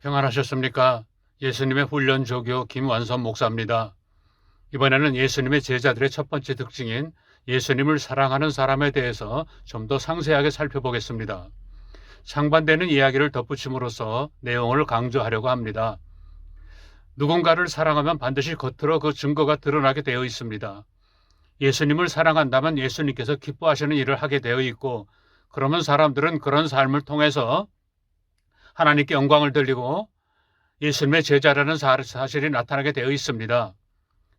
평안하셨습니까? 예수님의 훈련 조교 김완선 목사입니다. 이번에는 예수님의 제자들의 첫 번째 특징인 예수님을 사랑하는 사람에 대해서 좀 더 상세하게 살펴보겠습니다. 상반되는 이야기를 덧붙임으로써 내용을 강조하려고 합니다. 누군가를 사랑하면 반드시 겉으로 그 증거가 드러나게 되어 있습니다. 예수님을 사랑한다면 예수님께서 기뻐하시는 일을 하게 되어 있고, 그러면 사람들은 그런 삶을 통해서 하나님께 영광을 돌리고 예수님의 제자라는 사실이 나타나게 되어 있습니다.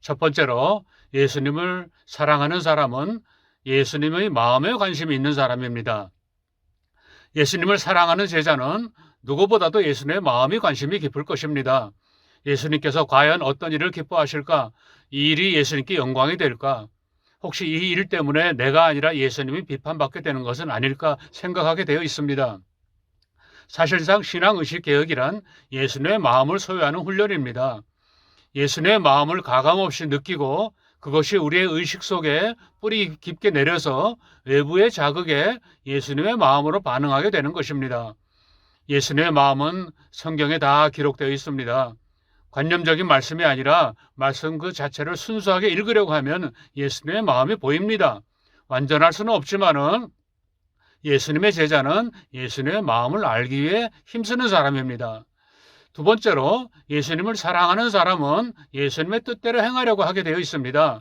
첫 번째로 예수님을 사랑하는 사람은 예수님의 마음에 관심이 있는 사람입니다. 예수님을 사랑하는 제자는 누구보다도 예수님의 마음이 관심이 깊을 것입니다. 예수님께서 과연 어떤 일을 기뻐하실까? 이 일이 예수님께 영광이 될까? 혹시 이 일 때문에 내가 아니라 예수님이 비판받게 되는 것은 아닐까 생각하게 되어 있습니다. 사실상 신앙의식 개혁이란 예수님의 마음을 소유하는 훈련입니다. 예수님의 마음을 가감없이 느끼고 그것이 우리의 의식 속에 뿌리 깊게 내려서 외부의 자극에 예수님의 마음으로 반응하게 되는 것입니다. 예수님의 마음은 성경에 다 기록되어 있습니다. 관념적인 말씀이 아니라 말씀 그 자체를 순수하게 읽으려고 하면 예수님의 마음이 보입니다. 완전할 수는 없지만은 예수님의 제자는 예수님의 마음을 알기 위해 힘쓰는 사람입니다. 두 번째로 예수님을 사랑하는 사람은 예수님의 뜻대로 행하려고 하게 되어 있습니다.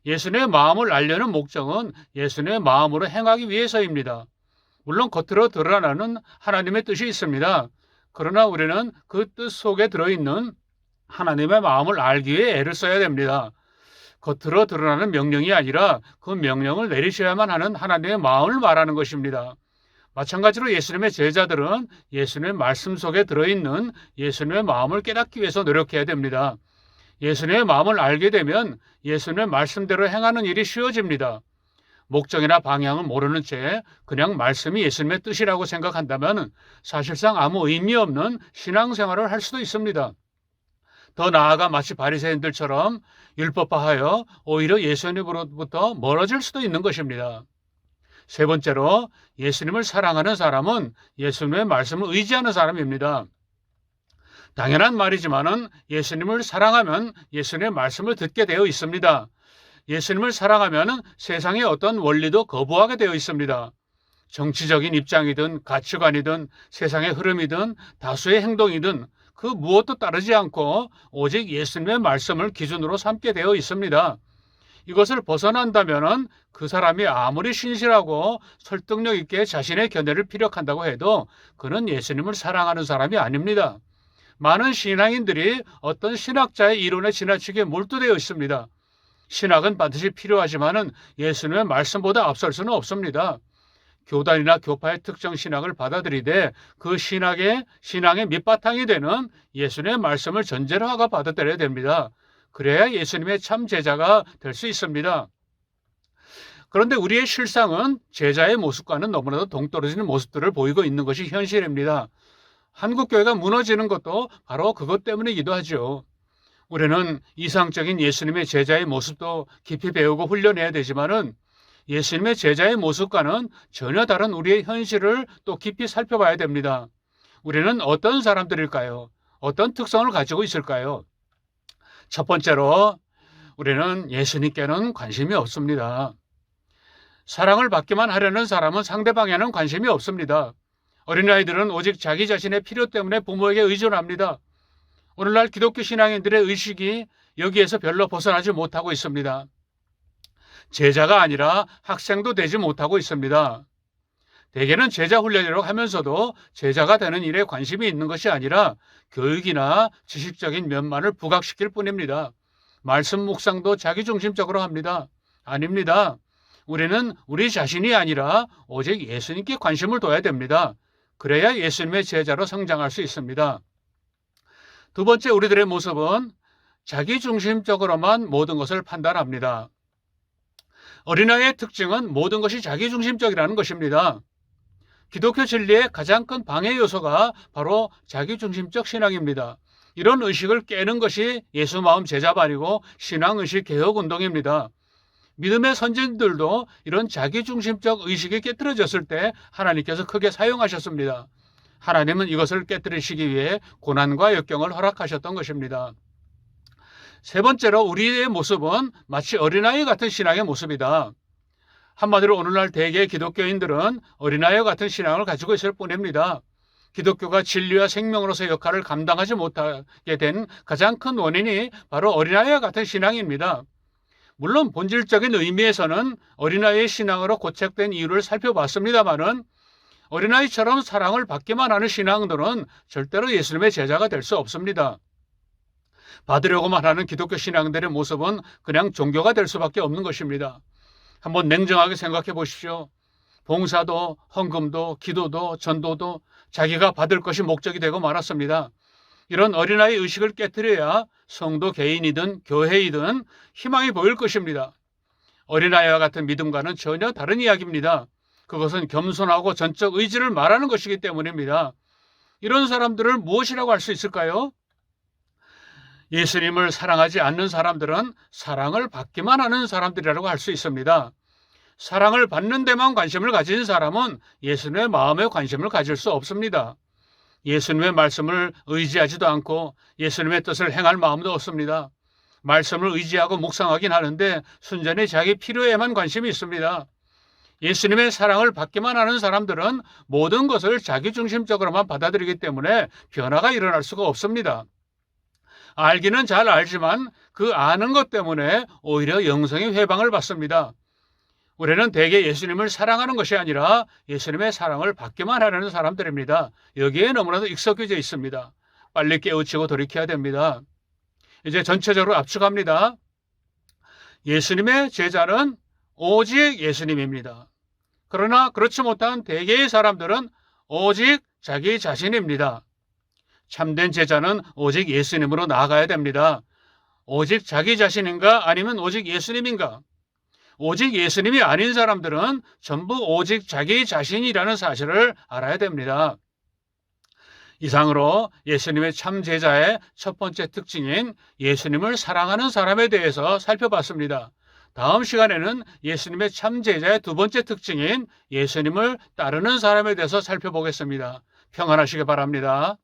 예수님의 마음을 알려는 목적은 예수님의 마음으로 행하기 위해서입니다. 물론 겉으로 드러나는 하나님의 뜻이 있습니다. 그러나 우리는 그 뜻 속에 들어있는 하나님의 마음을 알기 위해 애를 써야 됩니다. 겉으로 드러나는 명령이 아니라 그 명령을 내리셔야만 하는 하나님의 마음을 말하는 것입니다. 마찬가지로 예수님의 제자들은 예수님의 말씀 속에 들어있는 예수님의 마음을 깨닫기 위해서 노력해야 됩니다. 예수님의 마음을 알게 되면 예수님의 말씀대로 행하는 일이 쉬워집니다. 목적이나 방향을 모르는 채 그냥 말씀이 예수님의 뜻이라고 생각한다면 사실상 아무 의미 없는 신앙생활을 할 수도 있습니다. 더 나아가 마치 바리새인들처럼 율법화하여 오히려 예수님으로부터 멀어질 수도 있는 것입니다. 세 번째로 예수님을 사랑하는 사람은 예수님의 말씀을 의지하는 사람입니다. 당연한 말이지만은 예수님을 사랑하면 예수님의 말씀을 듣게 되어 있습니다. 예수님을 사랑하면 세상의 어떤 원리도 거부하게 되어 있습니다. 정치적인 입장이든 가치관이든 세상의 흐름이든 다수의 행동이든 그 무엇도 따르지 않고 오직 예수님의 말씀을 기준으로 삼게 되어 있습니다. 이것을 벗어난다면 그 사람이 아무리 신실하고 설득력 있게 자신의 견해를 피력한다고 해도 그는 예수님을 사랑하는 사람이 아닙니다. 많은 신앙인들이 어떤 신학자의 이론에 지나치게 몰두되어 있습니다. 신학은 반드시 필요하지만 예수님의 말씀보다 앞설 수는 없습니다. 교단이나 교파의 특정 신학을 받아들이되 그 신앙의 밑바탕이 되는 예수님의 말씀을 전제로 하고 받아들여야 됩니다. 그래야 예수님의 참 제자가 될 수 있습니다. 그런데 우리의 실상은 제자의 모습과는 너무나도 동떨어지는 모습들을 보이고 있는 것이 현실입니다. 한국교회가 무너지는 것도 바로 그것 때문이기도 하죠. 우리는 이상적인 예수님의 제자의 모습도 깊이 배우고 훈련해야 되지만은 예수님의 제자의 모습과는 전혀 다른 우리의 현실을 또 깊이 살펴봐야 됩니다. 우리는 어떤 사람들일까요? 어떤 특성을 가지고 있을까요? 첫 번째로 우리는 예수님께는 관심이 없습니다. 사랑을 받기만 하려는 사람은 상대방에는 관심이 없습니다. 어린아이들은 오직 자기 자신의 필요 때문에 부모에게 의존합니다. 오늘날 기독교 신앙인들의 의식이 여기에서 별로 벗어나지 못하고 있습니다. 제자가 아니라 학생도 되지 못하고 있습니다. 대개는 제자 훈련이라고 하면서도 제자가 되는 일에 관심이 있는 것이 아니라 교육이나 지식적인 면만을 부각시킬 뿐입니다. 말씀 묵상도 자기중심적으로 합니다. 아닙니다. 우리는 우리 자신이 아니라 오직 예수님께 관심을 둬야 됩니다. 그래야 예수님의 제자로 성장할 수 있습니다. 두 번째, 우리들의 모습은 자기중심적으로만 모든 것을 판단합니다. 어린아이의 특징은 모든 것이 자기중심적이라는 것입니다. 기독교 진리의 가장 큰 방해 요소가 바로 자기중심적 신앙입니다. 이런 의식을 깨는 것이 예수 마음 제자반이고 신앙의식 개혁운동입니다. 믿음의 선진들도 이런 자기중심적 의식이 깨트려졌을 때 하나님께서 크게 사용하셨습니다. 하나님은 이것을 깨뜨리시기 위해 고난과 역경을 허락하셨던 것입니다. 세 번째로 우리의 모습은 마치 어린아이 같은 신앙의 모습이다. 한마디로 오늘날 대개의 기독교인들은 어린아이와 같은 신앙을 가지고 있을 뿐입니다. 기독교가 진리와 생명으로서 역할을 감당하지 못하게 된 가장 큰 원인이 바로 어린아이와 같은 신앙입니다. 물론 본질적인 의미에서는 어린아이의 신앙으로 고착된 이유를 살펴봤습니다마는 어린아이처럼 사랑을 받기만 하는 신앙들은 절대로 예수님의 제자가 될 수 없습니다. 받으려고만 하는 기독교 신앙들의 모습은 그냥 종교가 될 수밖에 없는 것입니다. 한번 냉정하게 생각해 보십시오. 봉사도, 헌금도, 기도도, 전도도 자기가 받을 것이 목적이 되고 말았습니다. 이런 어린아이 의식을 깨뜨려야 성도 개인이든 교회이든 희망이 보일 것입니다. 어린아이와 같은 믿음과는 전혀 다른 이야기입니다. 그것은 겸손하고 전적 의지를 말하는 것이기 때문입니다. 이런 사람들을 무엇이라고 할 수 있을까요? 예수님을 사랑하지 않는 사람들은 사랑을 받기만 하는 사람들이라고 할 수 있습니다. 사랑을 받는 데만 관심을 가진 사람은 예수님의 마음에 관심을 가질 수 없습니다. 예수님의 말씀을 의지하지도 않고 예수님의 뜻을 행할 마음도 없습니다. 말씀을 의지하고 묵상하긴 하는데 순전히 자기 필요에만 관심이 있습니다. 예수님의 사랑을 받기만 하는 사람들은 모든 것을 자기중심적으로만 받아들이기 때문에 변화가 일어날 수가 없습니다. 알기는 잘 알지만 그 아는 것 때문에 오히려 영성의 회방을 받습니다. 우리는 대개 예수님을 사랑하는 것이 아니라 예수님의 사랑을 받기만 하려는 사람들입니다. 여기에 너무나도 익숙해져 있습니다. 빨리 깨우치고 돌이켜야 됩니다. 이제 전체적으로 압축합니다. 예수님의 제자는 오직 예수님입니다. 그러나 그렇지 못한 대개의 사람들은 오직 자기 자신입니다. 참된 제자는 오직 예수님으로 나아가야 됩니다. 오직 자기 자신인가 아니면 오직 예수님인가? 오직 예수님이 아닌 사람들은 전부 오직 자기 자신이라는 사실을 알아야 됩니다. 이상으로 예수님의 참 제자의 첫 번째 특징인 예수님을 사랑하는 사람에 대해서 살펴봤습니다. 다음 시간에는 예수님의 참 제자의 두 번째 특징인 예수님을 따르는 사람에 대해서 살펴보겠습니다. 평안하시기 바랍니다.